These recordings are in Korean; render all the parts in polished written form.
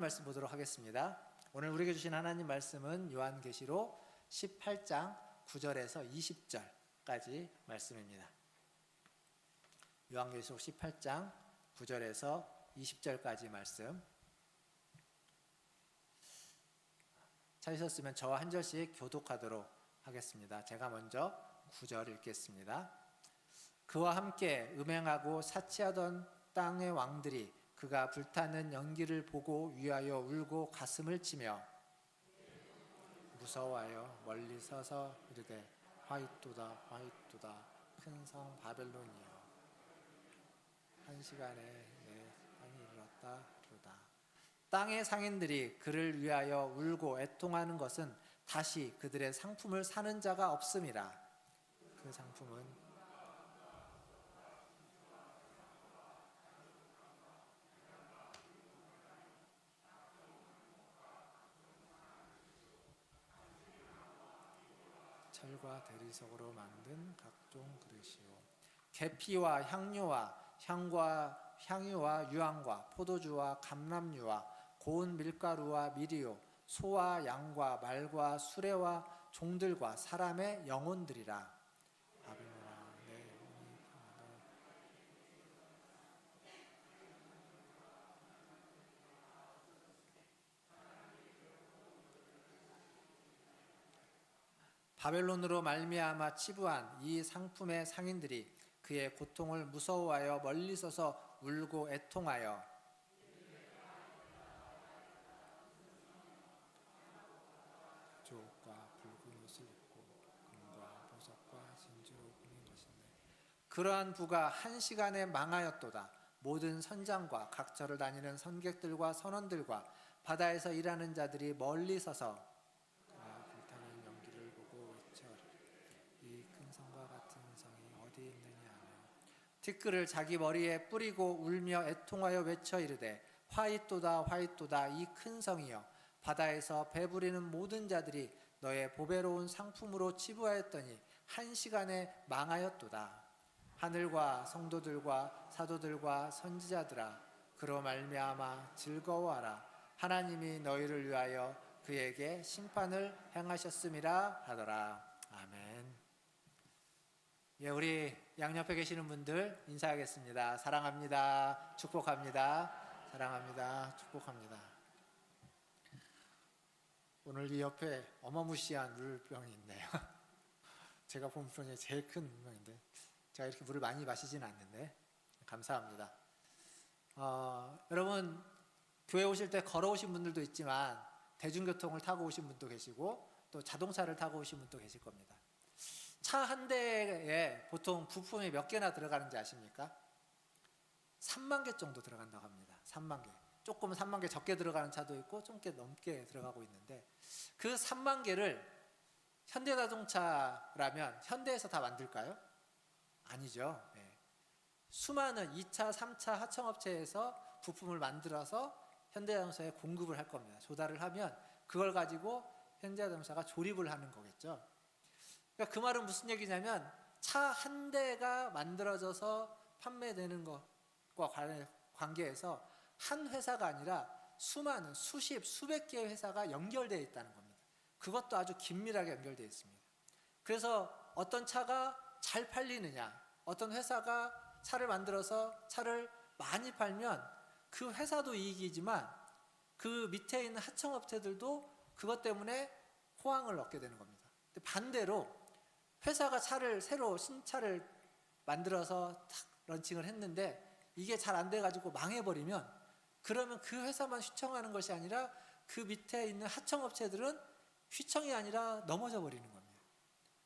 말씀 보도록 하겠습니다. 오늘 우리에게 주신 하나님 말씀은 요한계시록 18장 9절에서 20절까지 말씀입니다. 요한계시록 18장 9절에서 20절까지 말씀. 찾으셨으면 저와 한 절씩 교독하도록 하겠습니다. 제가 먼저 9절 읽겠습니다. 그와 함께 음행하고 사치하던 땅의 왕들이 그가 불타는 연기를 보고 위하여 울고 가슴을 치며 무서워하여 멀리 서서 이르되 화이토다 화이토다 큰 성 바벨론이여 한 시간에 내 땅이 이르렀다 그러다. 땅의 상인들이 그를 위하여 울고 애통하는 것은 다시 그들의 상품을 사는 자가 없음이라. 그 상품은 철과 대리석으로 만든 각종 그릇이요 계피와 향료와 향유와 유황과 포도주와 감람유와 고운 밀가루와 미리요 소와 양과 말과 수레와 종들과 사람의 영혼들이라. 바벨론아 내 영혼이 바벨론으로 말미암아 치부한 이 상품의 상인들이 그의 고통을 무서워하여 멀리 서서 울고 애통하여 조옥과 붉은 옷을 입고 금과 보석과 진주로 꾸민 것인데 그러한 부가 한 시간에 망하였도다. 모든 선장과 각처를 다니는 선객들과 선원들과 바다에서 일하는 자들이 멀리 서서 불타는 연기를 보고 외쳐오리라. 이 큰 성과 같은 성이 어디 있느냐 하며 티끌을 자기 머리에 뿌리고 울며 애통하여 외쳐 이르되 화이토다 화이토다 이 큰 성이여 바다에서 배부리는 모든 자들이 너의 보배로운 상품으로 치부하였더니 한 시간에 망하였도다. 하늘과 성도들과 사도들과 선지자들아 그로 말미암아 즐거워하라. 하나님이 너희를 위하여 그에게 심판을 행하셨음이라 하더라. 아멘. 예, 우리 양옆에 계시는 분들 인사하겠습니다. 사랑합니다. 축복합니다. 사랑합니다. 축복합니다. 오늘 이 옆에 어마무시한 물병이 있네요. 제가 본 물 중에 제일 큰 물병인데 제가 이렇게 물을 많이 마시지는 않는데 감사합니다. 여러분 교회 오실 때 걸어오신 분들도 있지만 대중교통을 타고 오신 분도 계시고 또 자동차를 타고 오신 분도 계실 겁니다. 차 한 대에 보통 부품이 몇 개나 들어가는지 아십니까? 3만 개 정도 들어간다고 합니다. 3만 개. 조금 3만 개 적게 들어가는 차도 있고 좀 꽤 넘게 들어가고 있는데 그 3만 개를 현대자동차라면 현대에서 다 만들까요? 아니죠. 네. 수많은 2차, 3차 하청업체에서 부품을 만들어서 현대자동차에 공급을 할 겁니다. 조달을 하면 그걸 가지고 현대자동차가 조립을 하는 거겠죠. 그러니까 그 말은 무슨 얘기냐면 차 한 대가 만들어져서 판매되는 것과 관계해서 한 회사가 아니라 수많은 수십, 수백 개의 회사가 연결되어 있다는 겁니다. 그것도 아주 긴밀하게 연결되어 있습니다. 그래서 어떤 차가 잘 팔리느냐, 어떤 회사가 차를 만들어서 차를 많이 팔면 그 회사도 이익이지만 그 밑에 있는 하청업체들도 그것 때문에 호황을 얻게 되는 겁니다. 근데 반대로 회사가 새로 신차를 만들어서 탁 런칭을 했는데 이게 잘 안 돼가지고 망해버리면 그러면 그 회사만 휘청하는 것이 아니라 그 밑에 있는 하청업체들은 휘청이 아니라 넘어져 버리는 겁니다.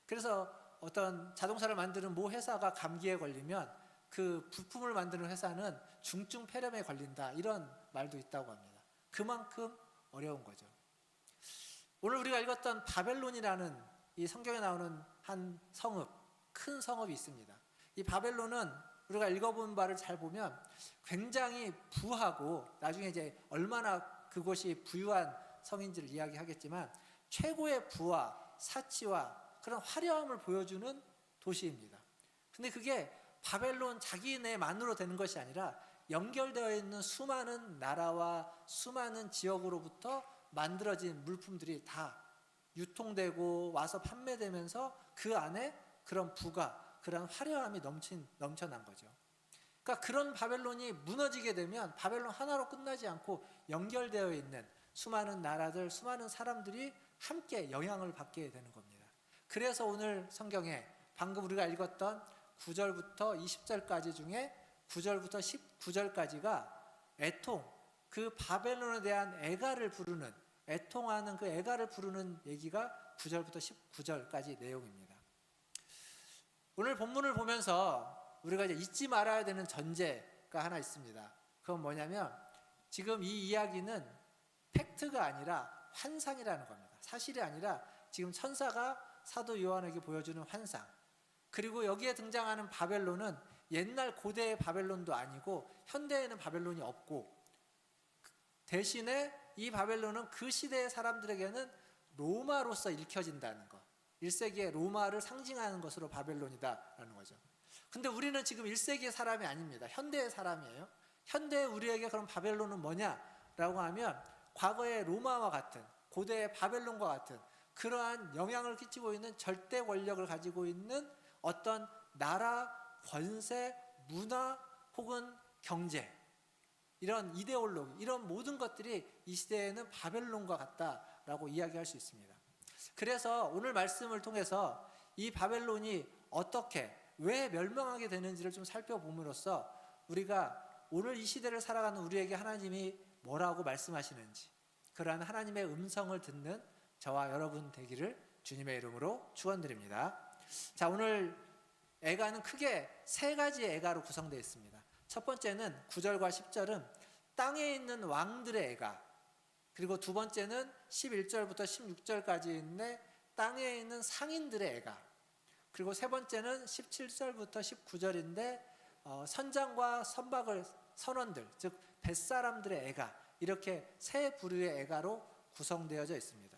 그래서 어떤 자동차를 만드는 모 회사가 감기에 걸리면 그 부품을 만드는 회사는 중증 폐렴에 걸린다 이런 말도 있다고 합니다. 그만큼 어려운 거죠. 오늘 우리가 읽었던 바벨론이라는 이 성경에 나오는 한 성읍, 큰 성읍이 있습니다. 이 바벨론은 우리가 읽어본 바를 잘 보면 굉장히 부하고 나중에 이제 얼마나 그곳이 부유한 성인지를 이야기하겠지만 최고의 부와 사치와 그런 화려함을 보여주는 도시입니다. 근데 그게 바벨론 자기네만으로 되는 것이 아니라 연결되어 있는 수많은 나라와 수많은 지역으로부터 만들어진 물품들이 다 유통되고 와서 판매되면서 그 안에 그런 부가, 그런 화려함이 넘쳐난 거죠. 그러니까 그런 바벨론이 무너지게 되면 바벨론 하나로 끝나지 않고 연결되어 있는 수많은 나라들, 수많은 사람들이 함께 영향을 받게 되는 겁니다. 그래서 오늘 성경에 방금 우리가 읽었던 9절부터 20절까지 중에 9절부터 19절까지가 애통, 그 바벨론에 대한 애가를 부르는, 애통하는 그 애가를 부르는 얘기가 9절부터 19절까지 내용입니다. 오늘 본문을 보면서 우리가 이제 잊지 말아야 되는 전제가 하나 있습니다. 그건 뭐냐면 지금 이 이야기는 팩트가 아니라 환상이라는 겁니다. 사실이 아니라 지금 천사가 사도 요한에게 보여주는 환상. 그리고 여기에 등장하는 바벨론은 옛날 고대의 바벨론도 아니고 현대에는 바벨론이 없고, 대신에 이 바벨론은 그 시대의 사람들에게는 로마로서 읽혀진다는 것. 1세기의 로마를 상징하는 것으로 바벨론이다라는 거죠. 근데 우리는 지금 1세기의 사람이 아닙니다. 현대의 사람이에요. 현대의 우리에게 그럼 바벨론은 뭐냐라고 하면 과거의 로마와 같은, 고대의 바벨론과 같은 그러한 영향을 끼치고 있는 절대 권력을 가지고 있는 어떤 나라, 권세, 문화 혹은 경제, 이런 이데올로기, 이런 모든 것들이 이 시대에는 바벨론과 같다라고 이야기할 수 있습니다. 그래서 오늘 말씀을 통해서 이 바벨론이 어떻게, 왜 멸망하게 되는지를 좀 살펴봄으로써 우리가 오늘 이 시대를 살아가는 우리에게 하나님이 뭐라고 말씀하시는지, 그러한 하나님의 음성을 듣는 저와 여러분 되기를 주님의 이름으로 축원드립니다. 자, 오늘 애가는 크게 세 가지의 애가로 구성되어 있습니다. 첫 번째는 9절과 10절은 땅에 있는 왕들의 애가, 그리고 두 번째는 11절부터 16절까지인데 땅에 있는 상인들의 애가, 그리고 세 번째는 17절부터 19절인데 선장과 선박을 선원들, 즉 뱃사람들의 애가, 이렇게 세 부류의 애가로 구성되어져 있습니다.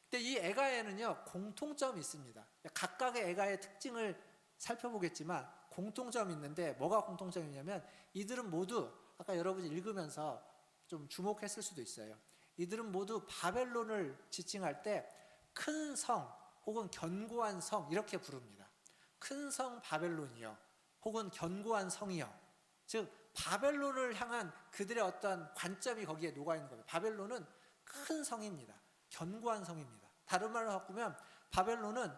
근데 이 애가에는요 공통점이 있습니다. 각각의 애가의 특징을 살펴보겠지만 공통점이 있는데, 뭐가 공통점이냐면 이들은 모두 아까 여러분이 읽으면서 좀 주목했을 수도 있어요. 이들은 모두 바벨론을 지칭할 때 큰 성 혹은 견고한 성 이렇게 부릅니다. 큰 성 바벨론이요, 혹은 견고한 성이요. 즉 바벨론을 향한 그들의 어떤 관점이 거기에 녹아있는 겁니다. 바벨론은 큰 성입니다. 견고한 성입니다. 다른 말로 바꾸면 바벨론은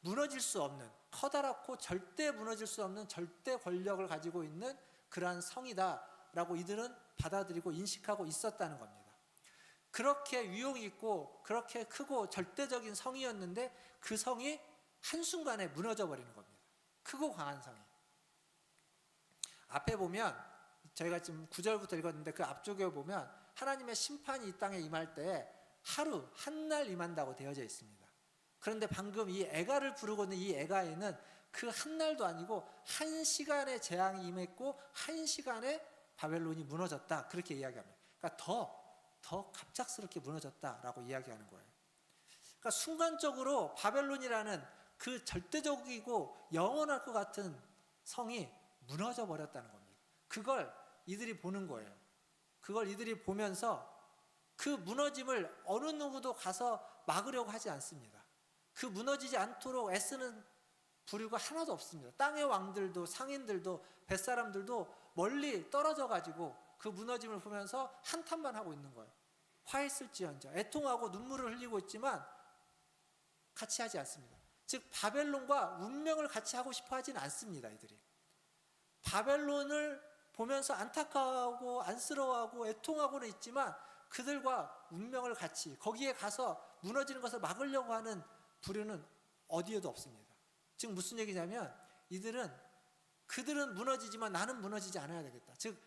무너질 수 없는, 커다랗고 절대 무너질 수 없는 절대 권력을 가지고 있는 그러한 성이다라고 이들은 받아들이고 인식하고 있었다는 겁니다. 그렇게 위용이 있고 그렇게 크고 절대적인 성이었는데 그 성이 한순간에 무너져 버리는 겁니다. 크고 강한 성이. 앞에 보면 저희가 지금 9절부터 읽었는데 그 앞쪽에 보면 하나님의 심판이 이 땅에 임할 때 하루 한 날 임한다고 되어져 있습니다. 그런데 방금 이 애가를 부르고 있는 이 애가에는 그 한 날도 아니고 한 시간의 재앙이 임했고 한 시간에 바벨론이 무너졌다, 그렇게 이야기합니다. 그러니까 더 갑작스럽게 무너졌다라고 이야기하는 거예요. 그러니까 순간적으로 바벨론이라는 그 절대적이고 영원할 것 같은 성이 무너져 버렸다는 겁니다. 그걸 이들이 보는 거예요. 그걸 이들이 보면서 그 무너짐을 어느 누구도 가서 막으려고 하지 않습니다. 그 무너지지 않도록 애쓰는 부류가 하나도 없습니다. 땅의 왕들도 상인들도 뱃사람들도 멀리 떨어져 가지고 그 무너짐을 보면서 한탄만 하고 있는 거예요. 화했을지언정, 애통하고 눈물을 흘리고 있지만 같이 하지 않습니다. 즉 바벨론과 운명을 같이 하고 싶어 하지는 않습니다. 이들이 바벨론을 보면서 안타까워하고 안쓰러워하고 애통하고는 있지만 그들과 운명을 같이 거기에 가서 무너지는 것을 막으려고 하는 부류는 어디에도 없습니다. 즉 무슨 얘기냐면 그들은 무너지지만 나는 무너지지 않아야 되겠다. 즉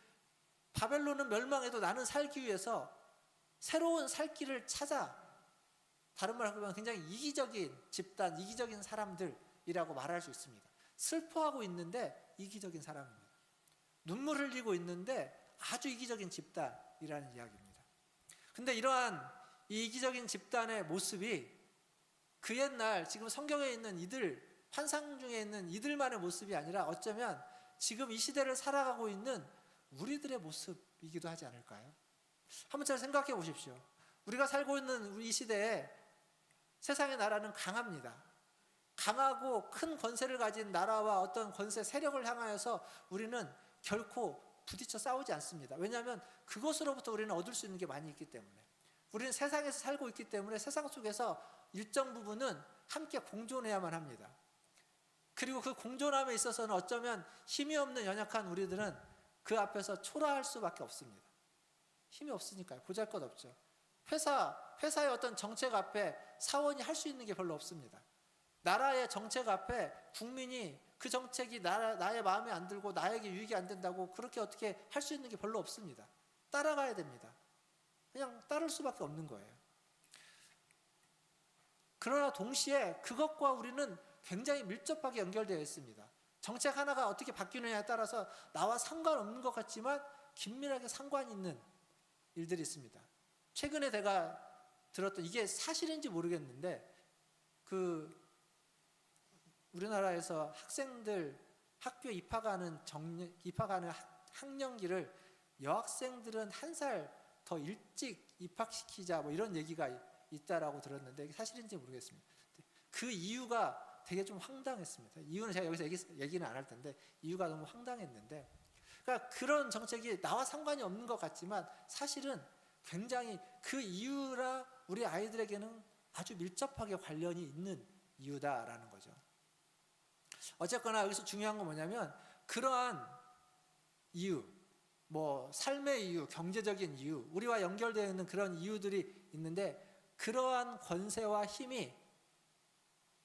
바벨론은 멸망해도 나는 살기 위해서 새로운 살 길을 찾아, 다른 말로 하면 굉장히 이기적인 집단, 이기적인 사람들이라고 말할 수 있습니다. 슬퍼하고 있는데 이기적인 사람입니다. 눈물 흘리고 있는데 아주 이기적인 집단이라는 이야기입니다. 근데 이러한 이 이기적인 집단의 모습이 그 옛날 지금 성경에 있는 이들, 환상 중에 있는 이들만의 모습이 아니라 어쩌면 지금 이 시대를 살아가고 있는 우리들의 모습이기도 하지 않을까요? 한번 잘 생각해 보십시오. 우리가 살고 있는 이 시대에 세상의 나라는 강합니다. 강하고 큰 권세를 가진 나라와 어떤 권세 세력을 향하여서 우리는 결코 부딪혀 싸우지 않습니다. 왜냐하면 그것으로부터 우리는 얻을 수 있는 게 많이 있기 때문에. 우리는 세상에서 살고 있기 때문에 세상 속에서 일정 부분은 함께 공존해야만 합니다. 그리고 그 공존함에 있어서는 어쩌면 힘이 없는 연약한 우리들은 그 앞에서 초라할 수밖에 없습니다. 힘이 없으니까요. 보잘것없죠. 회사의 어떤 정책 앞에 사원이 할 수 있는 게 별로 없습니다. 나라의 정책 앞에 국민이 그 정책이 나의 마음에 안 들고 나에게 유익이 안 된다고 그렇게 어떻게 할 수 있는 게 별로 없습니다. 따라가야 됩니다. 그냥 따를 수밖에 없는 거예요. 그러나 동시에 그것과 우리는 굉장히 밀접하게 연결되어 있습니다. 정책 하나가 어떻게 바뀌느냐에 따라서 나와 상관없는 것 같지만 긴밀하게 상관이 있는 일들이 있습니다. 최근에 제가 들었던, 이게 사실인지 모르겠는데, 우리나라에서 학생들 학교에 입학하는 학년기를 여학생들은 1살 더 일찍 입학시키자, 뭐 이런 얘기가 있다라고 들었는데 이게 사실인지 모르겠습니다. 그 이유가 되게 좀 황당했습니다. 이유는 제가 여기서 얘기는 안 할 텐데 이유가 너무 황당했는데, 그러니까 그런 정책이 나와 상관이 없는 것 같지만 사실은 굉장히 그 이유라 우리 아이들에게는 아주 밀접하게 관련이 있는 이유다라는 거죠. 어쨌거나 여기서 중요한 건 뭐냐면, 그러한 이유, 뭐 삶의 이유, 경제적인 이유, 우리와 연결되어 있는 그런 이유들이 있는데, 그러한 권세와 힘이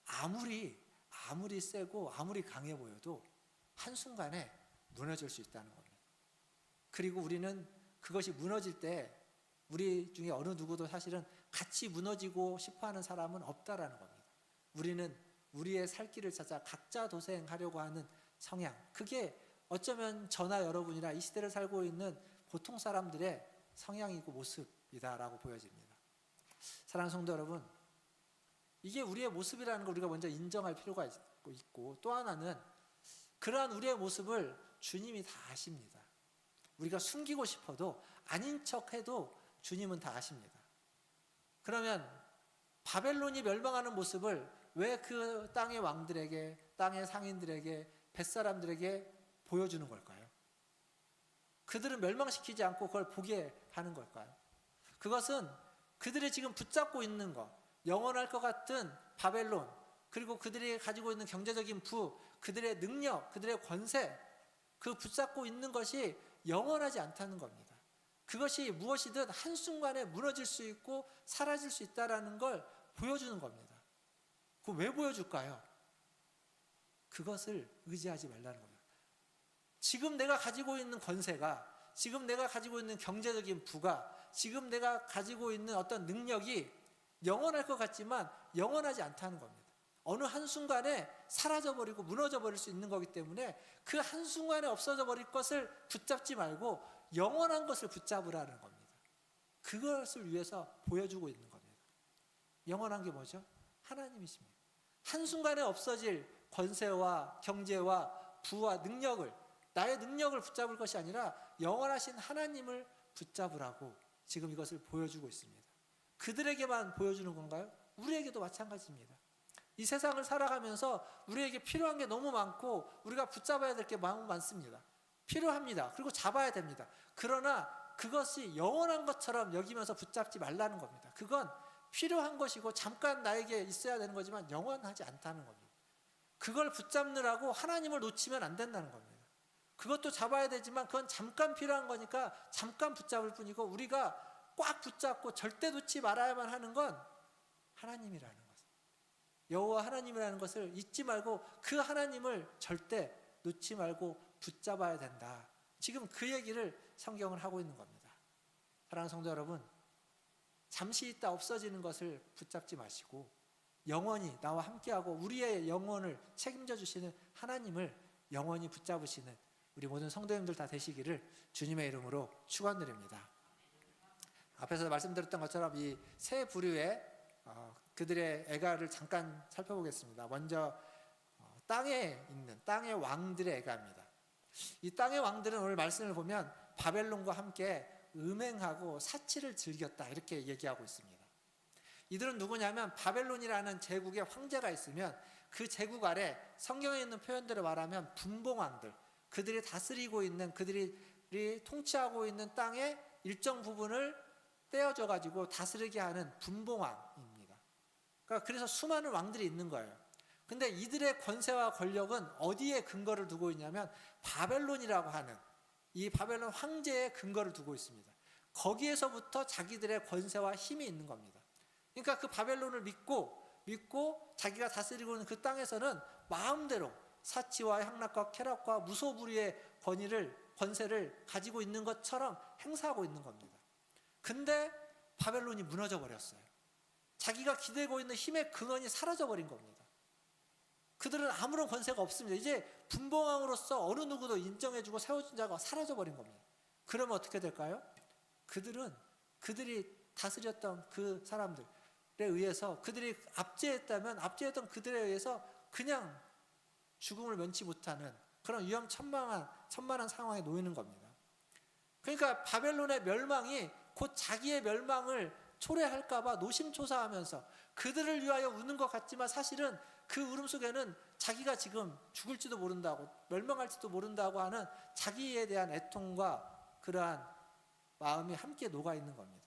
아무리 세고 아무리 강해 보여도 한순간에 무너질 수 있다는 겁니다. 그리고 우리는 그것이 무너질 때 우리 중에 어느 누구도 사실은 같이 무너지고 싶어하는 사람은 없다라는 겁니다. 우리는 우리의 살 길을 찾아 각자 도생하려고 하는 성향, 그게 어쩌면 저나 여러분이나 이 시대를 살고 있는 보통 사람들의 성향이고 모습이다라고 보여집니다. 사랑하는 성도 여러분, 이게 우리의 모습이라는 걸 우리가 먼저 인정할 필요가 있고, 또 하나는 그러한 우리의 모습을 주님이 다 아십니다. 우리가 숨기고 싶어도 아닌 척해도 주님은 다 아십니다. 그러면 바벨론이 멸망하는 모습을 왜 그 땅의 왕들에게, 땅의 상인들에게, 뱃사람들에게 보여주는 걸까요? 그들은 멸망시키지 않고 그걸 보게 하는 걸까요? 그것은 그들이 지금 붙잡고 있는 것, 영원할 것 같은 바벨론, 그리고 그들이 가지고 있는 경제적인 부, 그들의 능력, 그들의 권세, 그 붙잡고 있는 것이 영원하지 않다는 겁니다. 그것이 무엇이든 한순간에 무너질 수 있고 사라질 수 있다는 걸 보여주는 겁니다. 그거 왜 보여줄까요? 그것을 의지하지 말라는 겁니다. 지금 내가 가지고 있는 권세가, 지금 내가 가지고 있는 경제적인 부가, 지금 내가 가지고 있는 어떤 능력이 영원할 것 같지만 영원하지 않다는 겁니다. 어느 한순간에 사라져버리고 무너져버릴 수 있는 거기 때문에 그 한순간에 없어져 버릴 것을 붙잡지 말고 영원한 것을 붙잡으라는 겁니다. 그것을 위해서 보여주고 있는 겁니다. 영원한 게 뭐죠? 하나님이십니다. 한순간에 없어질 권세와 경제와 부와 능력을, 나의 능력을 붙잡을 것이 아니라 영원하신 하나님을 붙잡으라고 지금 이것을 보여주고 있습니다. 그들에게만 보여주는 건가요? 우리에게도 마찬가지입니다. 이 세상을 살아가면서 우리에게 필요한 게 너무 많고 우리가 붙잡아야 될 게 너무 많습니다. 필요합니다. 그리고 잡아야 됩니다. 그러나 그것이 영원한 것처럼 여기면서 붙잡지 말라는 겁니다. 그건 필요한 것이고 잠깐 나에게 있어야 되는 거지만 영원하지 않다는 겁니다. 그걸 붙잡느라고 하나님을 놓치면 안 된다는 겁니다. 그것도 잡아야 되지만 그건 잠깐 필요한 거니까 잠깐 붙잡을 뿐이고, 우리가 꽉 붙잡고 절대 놓지 말아야만 하는 건 하나님이라는 것, 여호와 하나님이라는 것을 잊지 말고 그 하나님을 절대 놓지 말고 붙잡아야 된다. 지금 그 얘기를 성경은 하고 있는 겁니다. 사랑하는 성도 여러분, 잠시 있다 없어지는 것을 붙잡지 마시고 영원히 나와 함께하고 우리의 영혼을 책임져 주시는 하나님을 영원히 붙잡으시는 우리 모든 성도님들 다 되시기를 주님의 이름으로 축원드립니다. 앞에서 말씀드렸던 것처럼 이 세 부류의 그들의 애가를 잠깐 살펴보겠습니다. 먼저 땅에 있는 땅의 왕들의 애가입니다. 이 땅의 왕들은 오늘 말씀을 보면 바벨론과 함께 음행하고 사치를 즐겼다 이렇게 얘기하고 있습니다. 이들은 누구냐면 바벨론이라는 제국의 황제가 있으면 그 제국 아래 성경에 있는 표현대로 말하면 분봉왕들, 그들이 다스리고 있는, 그들이 통치하고 있는 땅의 일정 부분을 떼어줘 가지고 다스리게 하는 분봉왕입니다. 그러니까 그래서 수많은 왕들이 있는 거예요. 근데 이들의 권세와 권력은 어디에 근거를 두고 있냐면 바벨론이라고 하는 이 바벨론 황제의 근거를 두고 있습니다. 거기에서부터 자기들의 권세와 힘이 있는 겁니다. 그러니까 그 바벨론을 믿고 자기가 다스리고 있는 그 땅에서는 마음대로 사치와 향락과 쾌락과 무소불위의 권세를 가지고 있는 것처럼 행사하고 있는 겁니다. 근데 바벨론이 무너져 버렸어요. 자기가 기대고 있는 힘의 근원이 사라져 버린 겁니다. 그들은 아무런 권세가 없습니다. 이제 분봉왕으로서 어느 누구도 인정해주고 세워준 자가 사라져 버린 겁니다. 그러면 어떻게 될까요? 그들이 다스렸던 그 사람들에 의해서, 그들이 압제했던 그들에 의해서 그냥 죽음을 면치 못하는 그런 위험천만한 상황에 놓이는 겁니다. 그러니까 바벨론의 멸망이 곧 자기의 멸망을 초래할까봐 노심초사하면서 그들을 위하여 우는 것 같지만 사실은 그 울음 속에는 자기가 지금 죽을지도 모른다고, 멸망할지도 모른다고 하는 자기에 대한 애통과 그러한 마음이 함께 녹아 있는 겁니다.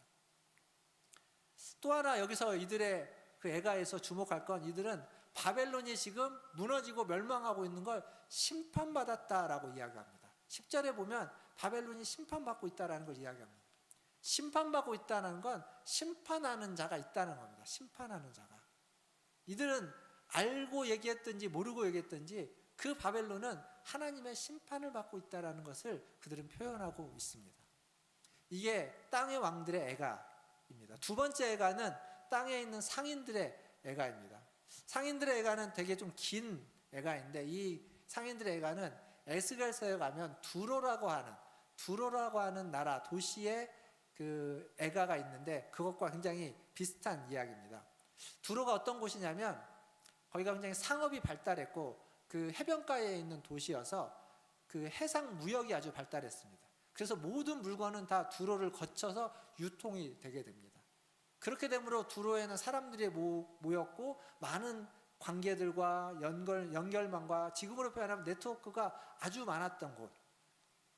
또 하나 여기서 이들의 그 애가에서 주목할 건, 이들은 바벨론이 지금 무너지고 멸망하고 있는 걸 심판받았다라고 이야기합니다. 10절에 보면 바벨론이 심판받고 있다는 걸 이야기합니다. 심판받고 있다는 건 심판하는 자가 있다는 겁니다. 심판하는 자가. 이들은 알고 얘기했든지 모르고 얘기했든지 그 바벨론은 하나님의 심판을 받고 있다는 것을 그들은 표현하고 있습니다. 이게 땅의 왕들의 애가입니다. 두 번째 애가는 땅에 있는 상인들의 애가입니다. 상인들의 애가는 되게 좀 긴 애가인데, 이 상인들의 애가는 에스겔서에 가면 두로라고 하는 나라 도시의 그 애가가 있는데 그것과 굉장히 비슷한 이야기입니다. 두로가 어떤 곳이냐면 거기가 굉장히 상업이 발달했고 그 해변가에 있는 도시여서 그 해상 무역이 아주 발달했습니다. 그래서 모든 물건은 다 두로를 거쳐서 유통이 되게 됩니다. 그렇게 되므로 두로에는 사람들이 모였고 많은 관계들과 연결망과 지금으로 표현하면 네트워크가 아주 많았던 곳.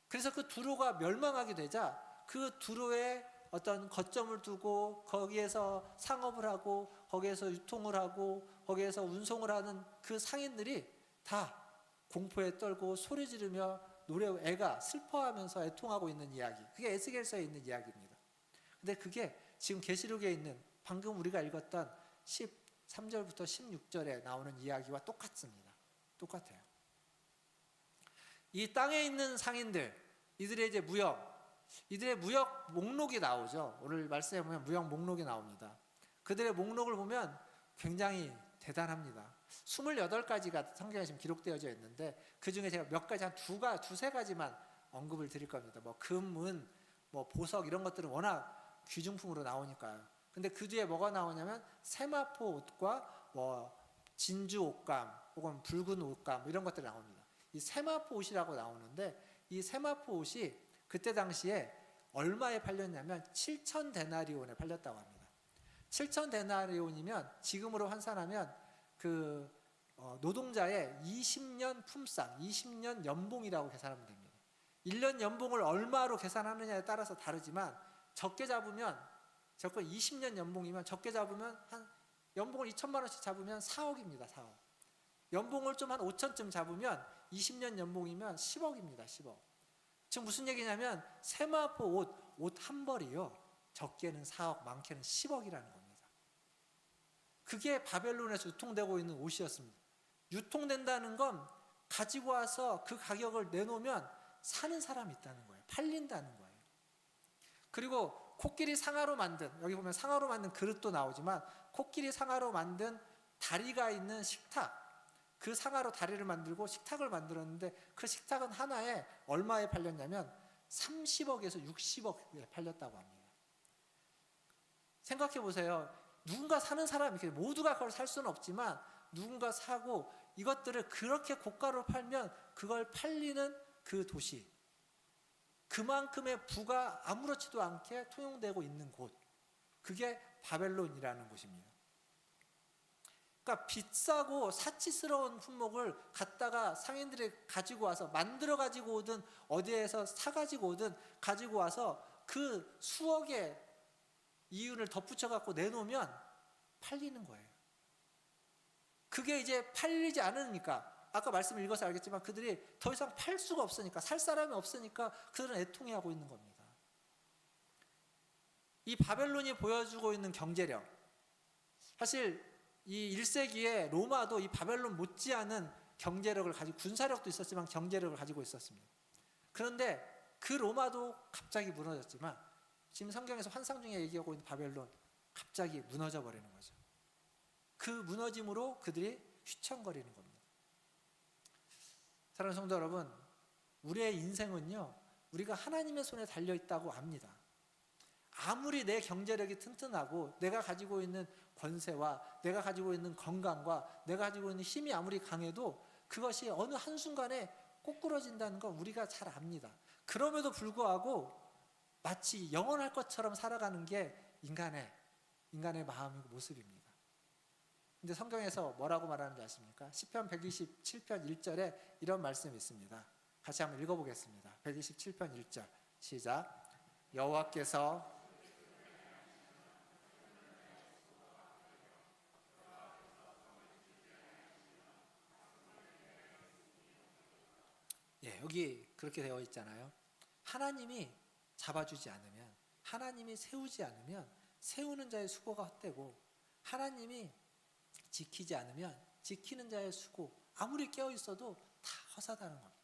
그래서 그 두로가 멸망하게 되자 그 두로에 어떤 거점을 두고 거기에서 상업을 하고 거기에서 유통을 하고 거기에서 운송을 하는 그 상인들이 다 공포에 떨고 소리 지르며 애가 슬퍼하면서 애통하고 있는 이야기, 그게 에스겔서에 있는 이야기입니다. 근데 그게 지금 계시록에 있는 방금 우리가 읽었던 13절부터 16절에 나오는 이야기와 똑같습니다. 똑같아요. 이 땅에 있는 상인들, 이들의 무역 목록이 나오죠. 오늘 말씀해 보면 무역 목록이 나옵니다. 그들의 목록을 보면 굉장히 대단합니다. 28가지가 성경에 지금 기록되어져 있는데 그 중에 제가 몇 가지, 두세 가지만 언급을 드릴 겁니다. 뭐 금, 은, 뭐 보석 이런 것들은 워낙 귀중품으로 나오니까요. 근데 그 뒤에 뭐가 나오냐면 세마포 옷과 뭐 진주 옷감 혹은 붉은 옷감 이런 것들이 나옵니다. 이 세마포 옷이라고 나오는데 이 세마포 옷이 그때 당시에 얼마에 팔렸냐면 7,000데나리온에 팔렸다고 합니다. 7,000데나리온이면 지금으로 환산하면 그 노동자의 20년 품삯, 20년 연봉이라고 계산하면 됩니다. 1년 연봉을 얼마로 계산하느냐에 따라서 다르지만 적게 잡으면 20년 연봉이면 적게 잡으면 한 연봉을 2천만 원씩 잡으면 4억입니다. 4억. 연봉을 좀 한 5천쯤 잡으면 20년 연봉이면 10억입니다. 10억. 지금 무슨 얘기냐면 세마포 옷 한 벌이요. 적게는 4억, 많게는 10억이라는 겁니다. 그게 바벨론에서 유통되고 있는 옷이었습니다. 유통된다는 건 가지고 와서 그 가격을 내놓으면 사는 사람이 있다는 거예요. 팔린다는 거예요. 그리고 코끼리 상아로 만든, 여기 보면 상아로 만든 그릇도 나오지만 코끼리 상아로 만든 다리가 있는 식탁, 그 상아로 다리를 만들고 식탁을 만들었는데 그 식탁은 하나에 얼마에 팔렸냐면 30억에서 60억에 팔렸다고 합니다. 생각해 보세요. 누군가 사는 사람이, 모두가 그걸 살 수는 없지만 누군가 사고 이것들을 그렇게 고가로 팔면 그걸 팔리는 그 도시, 그만큼의 부가 아무렇지도 않게 통용되고 있는 곳, 그게 바벨론이라는 곳입니다. 그러니까 비싸고 사치스러운 품목을 갖다가 상인들이 가지고 와서 만들어 가지고 오든 어디에서 사 가지고 오든 가지고 와서 그 수억의 이윤을 덧붙여 갖고 내놓으면 팔리는 거예요. 그게 이제 팔리지 않으니까, 아까 말씀을 읽어서 알겠지만 그들이 더 이상 팔 수가 없으니까, 살 사람이 없으니까 그들은 애통해하고 있는 겁니다. 이 바벨론이 보여주고 있는 경제력, 사실 이 1세기에 로마도 이 바벨론 못지않은 경제력을 가지고, 군사력도 있었지만 경제력을 가지고 있었습니다. 그런데 그 로마도 갑자기 무너졌지만 지금 성경에서 환상 중에 얘기하고 있는 바벨론, 갑자기 무너져 버리는 거죠. 그 무너짐으로 그들이 휘청거리는 겁니다. 사랑하는 성도 여러분, 우리의 인생은요, 우리가 하나님의 손에 달려 있다고 압니다. 아무리 내 경제력이 튼튼하고 내가 가지고 있는 권세와 내가 가지고 있는 건강과 내가 가지고 있는 힘이 아무리 강해도 그것이 어느 한순간에 꼬꾸러진다는 건 우리가 잘 압니다. 그럼에도 불구하고 마치 영원할 것처럼 살아가는 게 인간의 마음이고 모습입니다. 근데 성경에서 뭐라고 말하는지 아십니까? 시편 127편 1절에 이런 말씀이 있습니다. 같이 한번 읽어보겠습니다. 127편 1절 시작. 여호와께서 여기 그렇게 되어 있잖아요. 하나님이 잡아주지 않으면, 하나님이 세우지 않으면 세우는 자의 수고가 헛되고, 하나님이 지키지 않으면 지키는 자의 수고, 아무리 깨어 있어도 다 허사다는 겁니다.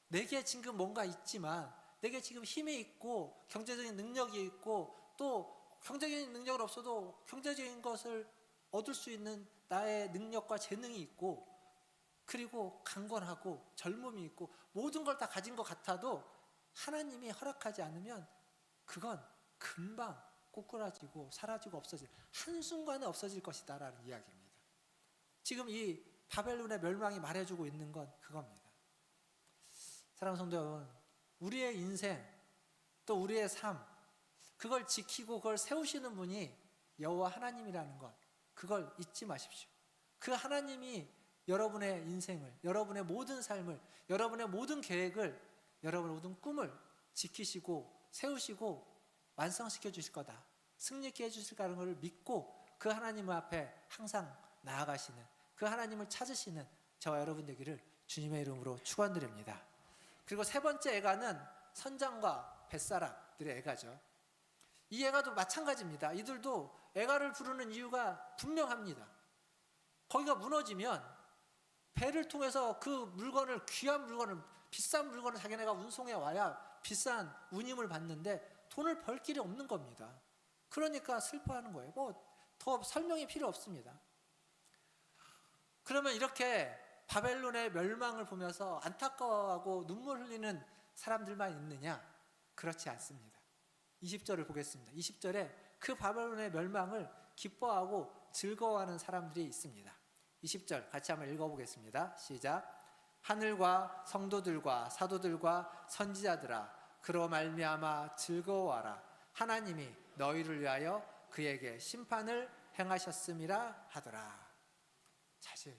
내게 지금 뭔가 있지만, 내게 지금 힘이 있고 경제적인 능력이 있고, 또 경제적인 능력은 없어도 경제적인 것을 얻을 수 있는 나의 능력과 재능이 있고, 그리고 강건하고 젊음이 있고 모든 걸 다 가진 것 같아도 하나님이 허락하지 않으면 그건 금방 꼬꾸라지고 사라지고 없어질, 한순간에 없어질 것이다 라는 이야기입니다. 지금 이 바벨론의 멸망이 말해주고 있는 건 그겁니다. 사랑하는 성도 여러분, 우리의 인생 또 우리의 삶, 그걸 지키고 그걸 세우시는 분이 여호와 하나님이라는 것, 그걸 잊지 마십시오. 그 하나님이 여러분의 인생을, 여러분의 모든 삶을, 여러분의 모든 계획을, 여러분의 모든 꿈을 지키시고 세우시고 완성시켜 주실 거다, 승리케 해주실 거라는 것을 믿고 그 하나님 앞에 항상 나아가시는, 그 하나님을 찾으시는 저와 여러분 되기를 주님의 이름으로 축원드립니다. 그리고 세 번째 애가는 선장과 뱃사람들의 애가죠. 이 애가도 마찬가지입니다. 이들도 애가를 부르는 이유가 분명합니다. 거기가 무너지면 배를 통해서 그 물건을, 귀한 물건을, 비싼 물건을 자기네가 운송해 와야 비싼 운임을 받는데 돈을 벌 길이 없는 겁니다. 그러니까 슬퍼하는 거예요. 뭐 더 설명이 필요 없습니다. 그러면 이렇게 바벨론의 멸망을 보면서 안타까워하고 눈물 흘리는 사람들만 있느냐? 그렇지 않습니다. 20절을 보겠습니다. 20절에 그 바벨론의 멸망을 기뻐하고 즐거워하는 사람들이 있습니다. 20절 같이 한번 읽어보겠습니다. 시작. 하늘과 성도들과 사도들과 선지자들아, 그로 말미암아 즐거워하라. 하나님이 너희를 위하여 그에게 심판을 행하셨음이라 하더라. 사실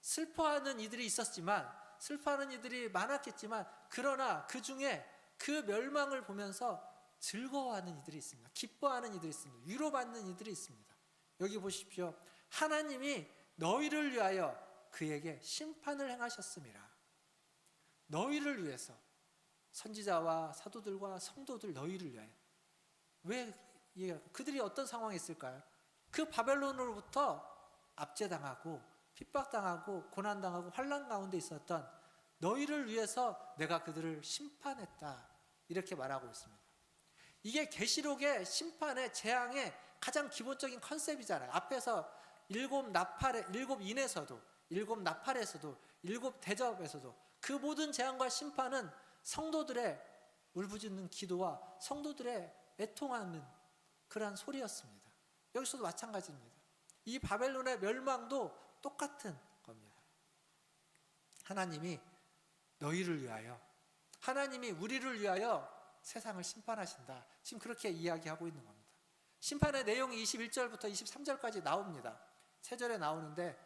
슬퍼하는 이들이 있었지만, 슬퍼하는 이들이 많았겠지만, 그러나 그 중에 그 멸망을 보면서 즐거워하는 이들이 있습니다. 기뻐하는 이들이 있습니다. 위로받는 이들이 있습니다. 여기 보십시오. 하나님이 너희를 위하여 그에게 심판을 행하셨음이라. 너희를 위해서, 선지자와 사도들과 성도들 너희를 위하여. 왜 그들이 어떤 상황에 있을까요? 그 바벨론으로부터 압제당하고 핍박당하고 고난당하고 환난 가운데 있었던 너희를 위해서 내가 그들을 심판했다, 이렇게 말하고 있습니다. 이게 계시록의 심판의 재앙의 가장 기본적인 컨셉이잖아요. 앞에서 일곱 인에서도, 일곱 나팔에서도, 일곱 대접에서도 그 모든 재앙과 심판은 성도들의 울부짖는 기도와 성도들의 애통하는 그러한 소리였습니다. 여기서도 마찬가지입니다. 이 바벨론의 멸망도 똑같은 겁니다. 하나님이 너희를 위하여, 하나님이 우리를 위하여 세상을 심판하신다. 지금 그렇게 이야기하고 있는 겁니다. 심판의 내용이 21절부터 23절까지 나옵니다. 세 절에 나오는데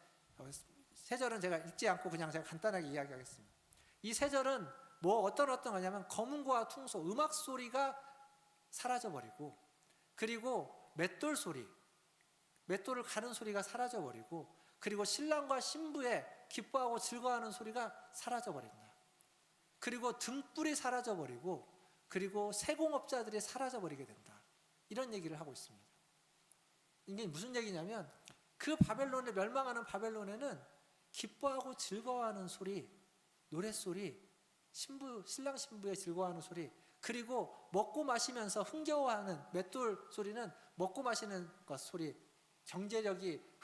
세 절은 제가 읽지 않고 그냥 제가 간단하게 이야기하겠습니다. 이 세 절은 어떤 거냐면 검은고와 퉁소, 음악 소리가 사라져버리고, 그리고 맷돌 소리, 맷돌을 가는 소리가 사라져버리고, 그리고 신랑과 신부의 기뻐하고 즐거워하는 소리가 사라져버린다. 그리고 등불이 사라져버리고, 그리고 세공업자들이 사라져버리게 된다. 이런 얘기를 하고 있습니다. 이게 무슨 얘기냐면, 그 바벨론에, 멸망하는 바벨론에는 기뻐하고 즐거워하는 소리, 노랫소리, 신랑 신부의 즐거워하는 소리, 그리고 먹고 마시면서 흥겨워하는 맷돌 소리는 먹고 마시는 것 소리, 경제력이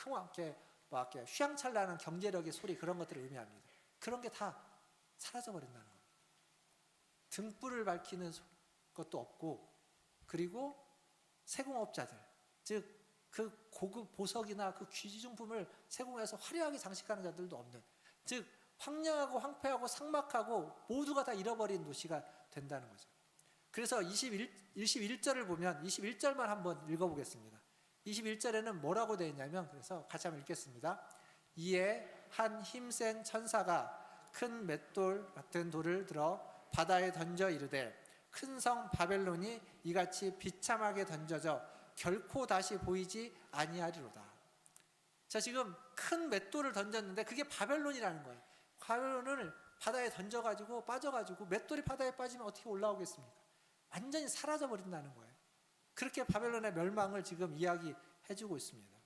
이렇게 휘황찬란한 경제력의 소리, 그런 것들을 의미합니다. 그런 게 다 사라져버린다는 겁니다. 등불을 밝히는 것도 없고, 그리고 세공업자들, 즉 그 고급 보석이나 그 귀중품을 세공해서 화려하게 장식하는 자들도 없는, 즉 황량하고 황폐하고 삭막하고 모두가 다 잃어버린 도시가 된다는 거죠. 그래서 21절을 보면 21절만 한번 읽어보겠습니다. 21절에는 뭐라고 되어 있냐면, 그래서 같이 한번 읽겠습니다. 이에 한 힘센 천사가 큰 맷돌 같은 돌을 들어 바다에 던져 이르되, 큰 성 바벨론이 이같이 비참하게 던져져 결코 다시 보이지 아니하리로다. 자, 지금 큰 맷돌을 던졌는데 그게 바벨론이라는 거예요. 바벨론을 바다에 던져가지고 빠져가지고, 맷돌이 바다에 빠지면 어떻게 올라오겠습니까? 완전히 사라져버린다는 거예요. 그렇게 바벨론의 멸망을 지금 이야기해주고 있습니다.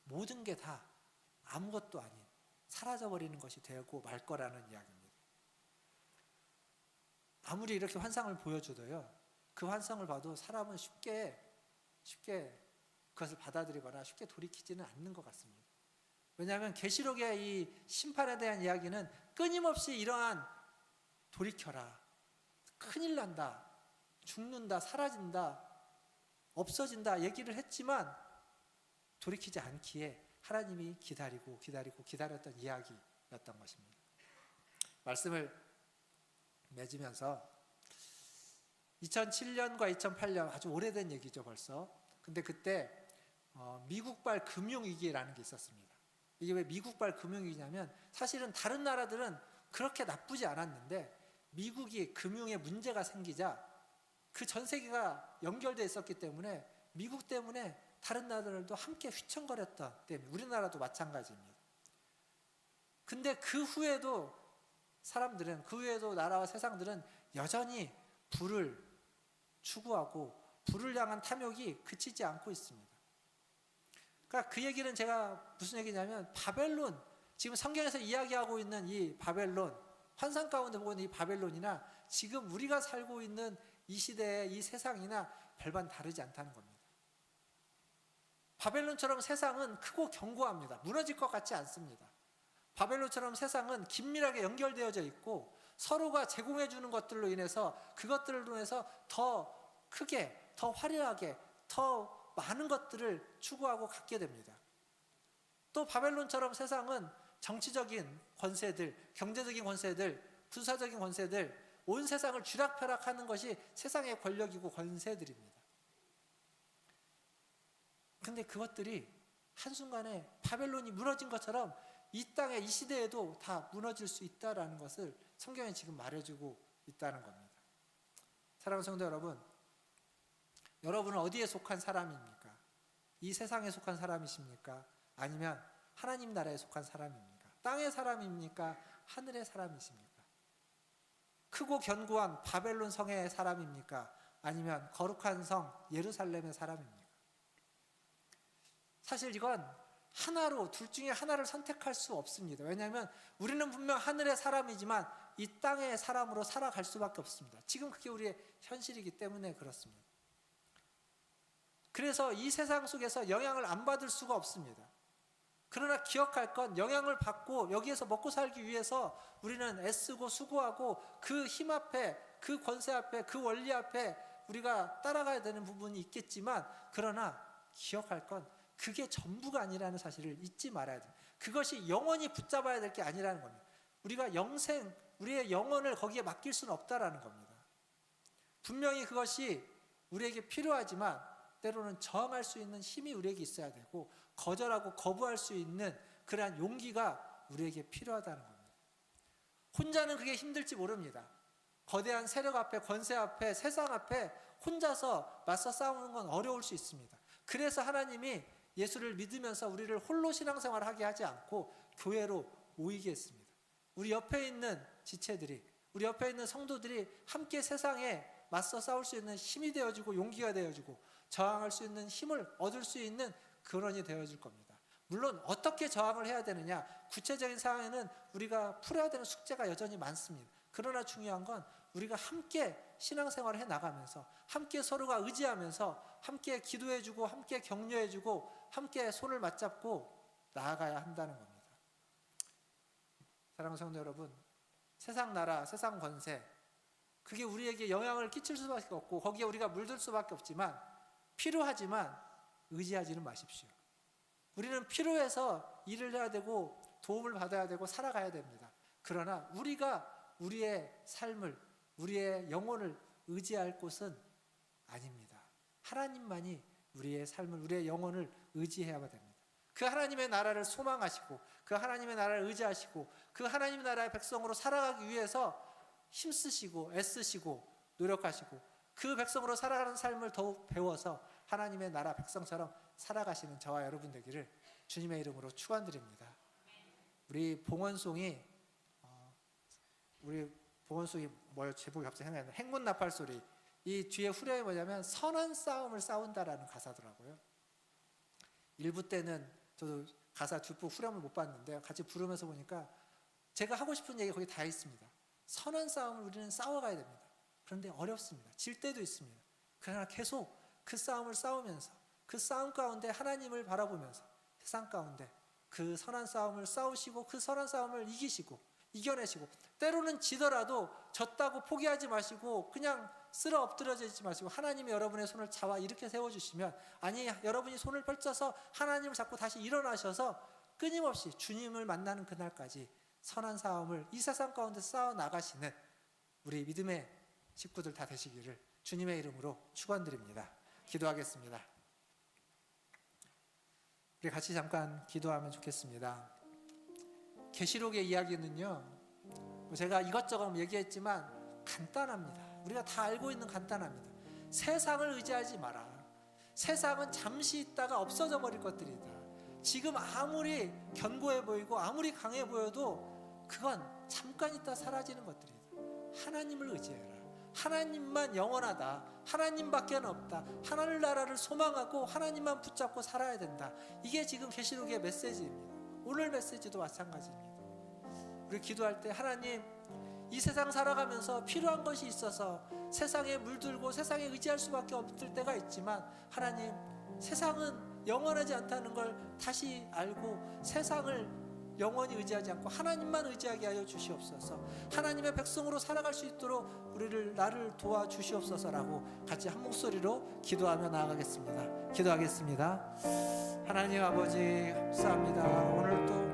모든 게 다 아무것도 아닌 사라져버리는 것이 되고 말 거라는 이야기입니다. 아무리 이렇게 환상을 보여줘도요, 그 환상을 봐도 사람은 쉽게 그것을 받아들이거나 쉽게 돌이키지는 않는 것 같습니다. 왜냐하면 계시록의 이 심판에 대한 이야기는 끊임없이 이러한 돌이켜라, 큰일 난다, 죽는다, 사라진다, 없어진다 얘기를 했지만 돌이키지 않기에 하나님이 기다렸던 이야기였던 것입니다. 말씀을 맺으면서 2007년과 2008년 아주 오래된 얘기죠 벌써. 근데 그때 미국발 금융위기라는 게 있었습니다. 이게 왜 미국발 금융위기냐면, 사실은 다른 나라들은 그렇게 나쁘지 않았는데 미국이 금융에 문제가 생기자 그 전 세계가 연결되어 있었기 때문에 미국 때문에 다른 나라들도 함께 휘청거렸던 때문에, 우리나라도 마찬가지입니다. 근데 그 후에도 나라와 세상들은 여전히 불을 추구하고 불을 향한 탐욕이 그치지 않고 있습니다. 그러니까 그 얘기는 제가 무슨 얘기냐면, 바벨론, 지금 성경에서 이야기하고 있는 이 바벨론, 환상 가운데 보고 있는 이 바벨론이나 지금 우리가 살고 있는 이 시대의 이 세상이나 별반 다르지 않다는 겁니다. 바벨론처럼 세상은 크고 견고합니다. 무너질 것 같지 않습니다. 바벨론처럼 세상은 긴밀하게 연결되어져 있고, 서로가 제공해 주는 것들로 인해서, 그것들을 통해서 더 크게, 더 화려하게, 더 많은 것들을 추구하고 갖게 됩니다. 또 바벨론처럼 세상은 정치적인 권세들, 경제적인 권세들, 군사적인 권세들, 온 세상을 쥐락펴락하는 것이 세상의 권력이고 권세들입니다. 근데 그것들이 한순간에 바벨론이 무너진 것처럼 이 땅에, 이 시대에도 다 무너질 수 있다는 것을 성경이 지금 말해주고 있다는 겁니다. 사랑하는 성도 여러분, 여러분은 어디에 속한 사람입니까? 이 세상에 속한 사람이십니까? 아니면 하나님 나라에 속한 사람입니까? 땅의 사람입니까? 하늘의 사람이십니까? 크고 견고한 바벨론 성의 사람입니까? 아니면 거룩한 성 예루살렘의 사람입니까? 사실 이건 하나로, 둘 중에 하나를 선택할 수 없습니다. 왜냐하면 우리는 분명 하늘의 사람이지만 이 땅의 사람으로 살아갈 수밖에 없습니다. 지금 그게 우리의 현실이기 때문에 그렇습니다. 그래서 이 세상 속에서 영향을 안 받을 수가 없습니다. 그러나 기억할 건, 영향을 받고 여기에서 먹고 살기 위해서 우리는 애쓰고 수고하고 그 힘 앞에, 그 권세 앞에, 그 원리 앞에 우리가 따라가야 되는 부분이 있겠지만, 그러나 기억할 건 그게 전부가 아니라는 사실을 잊지 말아야 됩니다. 그것이 영원히 붙잡아야 될 게 아니라는 겁니다. 우리가 영생, 우리의 영혼을 거기에 맡길 수는 없다라는 겁니다. 분명히 그것이 우리에게 필요하지만 때로는 저항할 수 있는 힘이 우리에게 있어야 되고 거절하고 거부할 수 있는 그러한 용기가 우리에게 필요하다는 겁니다. 혼자는 그게 힘들지 모릅니다. 거대한 세력 앞에, 권세 앞에, 세상 앞에 혼자서 맞서 싸우는 건 어려울 수 있습니다. 그래서 하나님이 예수를 믿으면서 우리를 홀로 신앙생활을 하게 하지 않고 교회로 모이게 했습니다. 우리 옆에 있는 지체들이, 우리 옆에 있는 성도들이 함께 세상에 맞서 싸울 수 있는 힘이 되어주고 용기가 되어주고 저항할 수 있는 힘을 얻을 수 있는 근원이 되어줄 겁니다. 물론 어떻게 저항을 해야 되느냐, 구체적인 상황에는 우리가 풀어야 되는 숙제가 여전히 많습니다. 그러나 중요한 건 우리가 함께 신앙생활을 해나가면서 함께 서로가 의지하면서 함께 기도해주고 함께 격려해주고 함께 손을 맞잡고 나아가야 한다는 겁니다. 사랑하는 성도 여러분, 세상 나라, 세상 권세, 그게 우리에게 영향을 끼칠 수밖에 없고 거기에 우리가 물들 수밖에 없지만 필요하지만 의지하지는 마십시오. 우리는 필요해서 일을 해야 되고 도움을 받아야 되고 살아가야 됩니다. 그러나 우리가 우리의 삶을, 우리의 영혼을 의지할 곳은 아닙니다. 하나님만이 우리의 삶을, 우리의 영혼을 의지해야 됩니다. 그 하나님의 나라를 소망하시고 그 하나님의 나라를 의지하시고 그 하나님의 나라의 백성으로 살아가기 위해서 힘쓰시고 애쓰시고 노력하시고 그 백성으로 살아가는 삶을 더욱 배워서 하나님의 나라 백성처럼 살아가시는 저와 여러분 되기를 주님의 이름으로 축원드립니다. 우리 봉헌송이 뭐예요? 제목이 갑자기 생각나요. 행군 나팔 소리. 이 뒤에 후렴이 뭐냐면 선한 싸움을 싸운다라는 가사더라고요. 1부 때는 저도 가사 뒷부 후렴을 못 봤는데 같이 부르면서 보니까 제가 하고 싶은 얘기가 거기 다 있습니다. 선한 싸움을 우리는 싸워가야 됩니다. 그런데 어렵습니다. 질 때도 있습니다. 그러나 계속 그 싸움을 싸우면서 그 싸움 가운데 하나님을 바라보면서 세상 가운데 그 선한 싸움을 싸우시고 그 선한 싸움을 이기시고 이겨내시고 때로는 지더라도 졌다고 포기하지 마시고 그냥 쓸어 엎드려져 있지 마시고 하나님이 여러분의 손을 잡아 이렇게 세워주시면, 아니 여러분이 손을 펼쳐서 하나님을 잡고 다시 일어나셔서 끊임없이 주님을 만나는 그날까지 선한 싸움을 이 세상 가운데 싸워 나가시는 우리 믿음의 식구들 다 되시기를 주님의 이름으로 축원드립니다. 기도하겠습니다. 우리 같이 잠깐 기도하면 좋겠습니다. 계시록의 이야기는요, 제가 이것저것 얘기했지만 간단합니다. 우리가 다 알고 있는 간단합니다. 세상을 의지하지 마라. 세상은 잠시 있다가 없어져 버릴 것들이다. 지금 아무리 견고해 보이고 아무리 강해 보여도 그건 잠깐 있다 사라지는 것들이다. 하나님을 의지해라. 하나님만 영원하다. 하나님밖에 없다. 하늘 나라를 소망하고 하나님만 붙잡고 살아야 된다. 이게 지금 계시록의 메시지입니다. 오늘 메시지도 마찬가지입니다. 우리 기도할 때 하나님, 이 세상 살아가면서 필요한 것이 있어서 세상에 물들고 세상에 의지할 수밖에 없을 때가 있지만 하나님, 세상은 영원하지 않다는 걸 다시 알고 세상을 영원히 의지하지 않고 하나님만 의지하게 하여 주시옵소서. 하나님의 백성으로 살아갈 수 있도록 나를 도와주시옵소서라고 같이 한 목소리로 기도하며 나아가겠습니다. 기도하겠습니다. 하나님 아버지 감사합니다. 오늘 또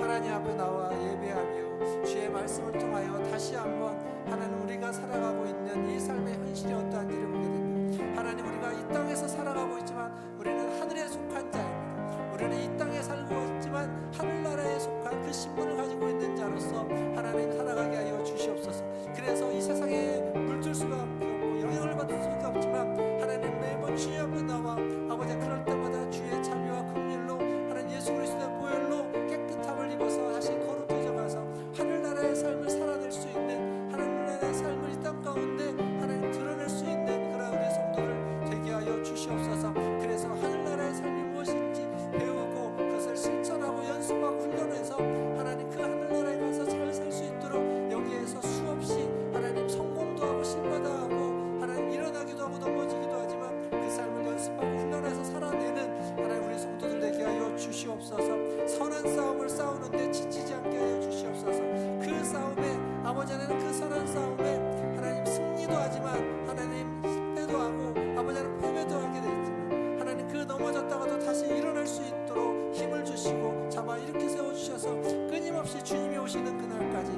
하나님 앞에 나와 예배하며 주의 말씀을 통하여 다시 한번 하나님 우리가 살아가고 있는 이 삶의 현실이 어떠한지를 보게 됩니다. 하나님, 우리가 이 땅에서 살아가고 있지만 우리는 하늘에 속한 자입니다. 우리는 이 땅에 살고 있지만 하늘나라에 속한 그 신분을 가지고 있는 자로서 하나님 살아가게 하여 주시옵소서. 그래서 이 세상에 물들 수가 없고 영향을 받을 수가 없지만 하나님 매번 주의 앞에 나와 아버지 그럴 때마다 주의 자비와 긍휼로 하나님 예수 그리스도의 보혈로 깨끗함을 입어서 다시 거룩해져 가서 하늘나라의 삶을 살아낼 수 있는, 하늘나라의 삶을 이 땅 가운데 하나님 드러낼 수 있는 그런 우리 성도를 되게 하여 주시옵소서. 그래서 하늘나라의 삶이 무엇인지 배우고 그것을 실천하고 연습하고 훈련해서 하나님 그 하늘나라에 가서 잘 살 수 있도록 여기에서 수없이 하나님 성공도 하고 실패도 하고 하나님 일어나기도 하고 넘어지기도 하지만 그 삶을 연습하고 훈련해서 살아내는 하나님 우리 성도들 되게 하여 주시옵소서. 선한 싸움을 싸우는데 지치지 않게 하여 주시옵소서. 그 싸움에 아버지 하나님, 그 선한 싸움에 하나님 승리도 하지만 하나님 실패도 하고 아버지 하나님 패배도 하게 되지만 하나님 그 넘어졌다가도 다시 일어날 수 있도록 힘을 주시고 잡아 이렇게 세워주셔서 끊임없이 주님이 오시는 그날까지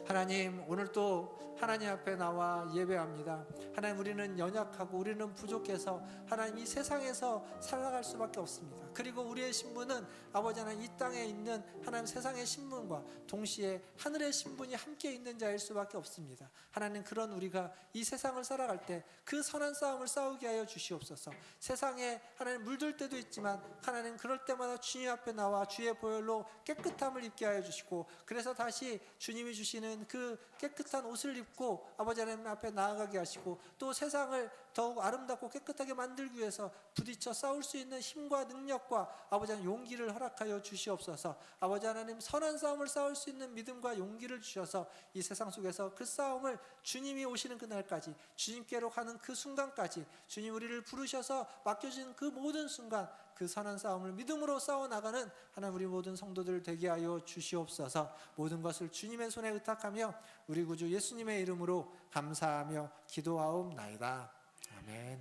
하나님, 오늘 또 하나님 앞에 나와 예배합니다. 하나님, 우리는 연약하고 우리는 부족해서 하나님 이 세상에서 살아갈 수밖에 없습니다. 그리고 우리의 신분은 아버지 하나님, 이 땅에 있는 하나님 세상의 신분과 동시에 하늘의 신분이 함께 있는 자일 수밖에 없습니다. 하나님, 그런 우리가 이 세상을 살아갈 때 그 선한 싸움을 싸우게 하여 주시옵소서. 세상에 하나님 물들 때도 있지만 하나님, 그럴 때마다 주님 앞에 나와 주의 보혈로 깨끗함을 입게 하여 주시고, 그래서 다시 주님이 주시는 그 깨끗한 옷을 입고 아버지 하나님 앞에 나아가게 하시고, 또 세상을 더욱 아름답고 깨끗하게 만들기 위해서 부딪혀 싸울 수 있는 힘과 능력과 아버지 하나님 용기를 허락하여 주시옵소서. 아버지 하나님, 선한 싸움을 싸울 수 있는 믿음과 용기를 주셔서 이 세상 속에서 그 싸움을 주님이 오시는 그날까지, 주님께로 가는 그 순간까지, 주님 우리를 부르셔서 맡겨진 그 모든 순간, 그 선한 싸움을 믿음으로 싸워나가는 하나님 우리 모든 성도들 되게 하여 주시옵소서. 모든 것을 주님의 손에 의탁하며 우리 구주 예수님의 이름으로 감사하며 기도하옵나이다. 아멘.